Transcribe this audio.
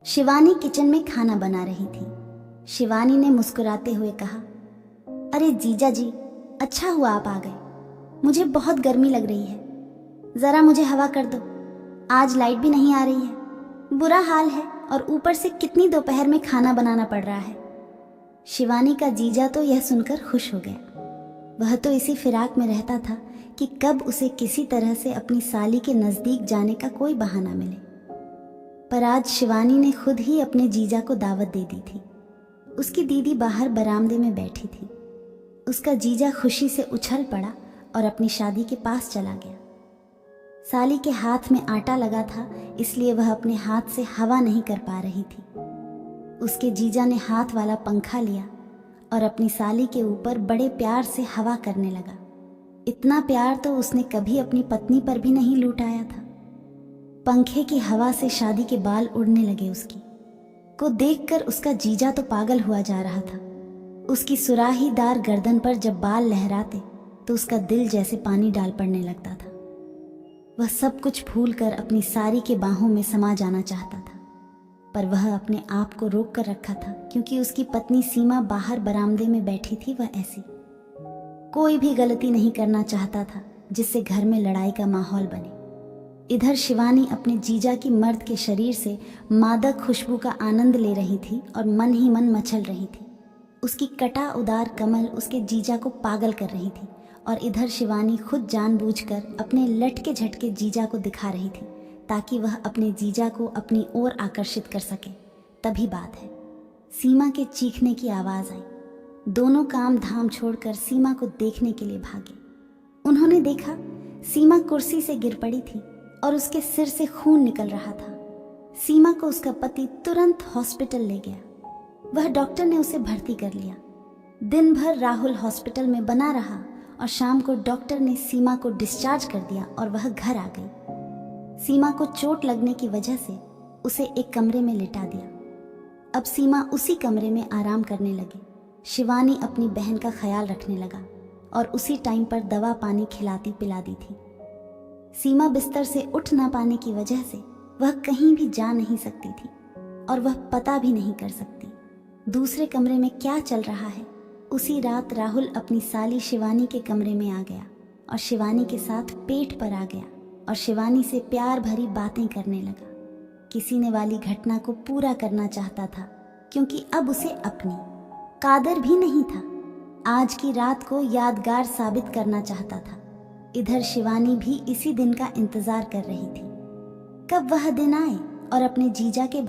Shivani kitchen में खाना बना रही थी। शिवानी ने मुस्कुराते हुए कहा, अरे जीजा जी, अच्छा हुआ आप आ गए। मुझे बहुत गर्मी लग रही है, ज़रा मुझे हवा कर दो। आज लाइट भी नहीं आ रही है, बुरा हाल है, और ऊपर से कितनी दोपहर में खाना बनाना पड़ रहा है। शिवानी का जीजा तो यह सुनकर खुश हो गया। वह तो इसी फिराक में रहता था कि कब उसे किसी तरह से अपनी साली के नज़दीक जाने का कोई बहाना मिले। पर आज शिवानी ने खुद ही अपने जीजा को दावत दे दी थी। उसकी दीदी बाहर बरामदे में बैठी थी। उसका जीजा खुशी से उछल पड़ा और अपनी शादी के पास चला गया। साली के हाथ में आटा लगा था, इसलिए वह अपने हाथ से हवा नहीं कर पा रही थी। उसके जीजा ने हाथ वाला पंखा लिया और अपनी साली के ऊपर बड़े प्यार से हवा करने लगा। इतना प्यार तो उसने कभी अपनी पत्नी पर भी नहीं लुटाया था। पंखे की हवा से शादी के बाल उड़ने लगे। उसकी को देखकर उसका जीजा तो पागल हुआ जा रहा था। उसकी सुराहीदार गर्दन पर जब बाल लहराते तो उसका दिल जैसे पानी डाल पड़ने लगता था। वह सब कुछ भूलकर अपनी सारी के बाहों में समा जाना चाहता था, पर वह अपने आप को रोक कर रखा था, क्योंकि उसकी पत्नी सीमा बाहर बरामदे में बैठी थी। वह ऐसी कोई भी गलती नहीं करना चाहता था जिससे घर में लड़ाई का माहौल बने। इधर शिवानी अपने जीजा की मर्द के शरीर से मादक खुशबू का आनंद ले रही थी और मन ही मन मचल रही थी। उसकी कटा उदार कमल उसके जीजा को पागल कर रही थी, और इधर शिवानी खुद जानबूझकर अपने लटके झटके जीजा को दिखा रही थी ताकि वह अपने जीजा को अपनी ओर आकर्षित कर सके। तभी बात है, सीमा के चीखने की आवाज़ आई। दोनों काम धाम छोड़कर सीमा को देखने के लिए भागे। उन्होंने देखा सीमा कुर्सी से गिर पड़ी थी और उसके सिर से खून निकल रहा था। सीमा को उसका पति तुरंत हॉस्पिटल ले गया। वह डॉक्टर ने उसे भर्ती कर लिया। दिन भर राहुल हॉस्पिटल में बना रहा और शाम को डॉक्टर ने सीमा को डिस्चार्ज कर दिया और वह घर आ गई। सीमा को चोट लगने की वजह से उसे एक कमरे में लिटा दिया। अब सीमा उसी कमरे में आराम करने लगी। शिवानी अपनी बहन का ख्याल रखने लगा और उसी टाइम पर दवा पानी खिलाती पिलाती थी। सीमा बिस्तर से उठ ना पाने की वजह से वह कहीं भी जा नहीं सकती थी और वह पता भी नहीं कर सकती दूसरे कमरे में क्या चल रहा है। उसी रात राहुल अपनी साली शिवानी के कमरे में आ गया और शिवानी के साथ पेट पर आ गया और शिवानी से प्यार भरी बातें करने लगा। किसी ने वाली घटना को पूरा करना चाहता था, क्योंकि अब उसे अपनी कादर भी नहीं था। आज की रात को यादगार साबित करना चाहता था। इधर शिवानी भी इसी दिन का इंतजार कर रही थी, कब वह दिन आए और अपने जीजा के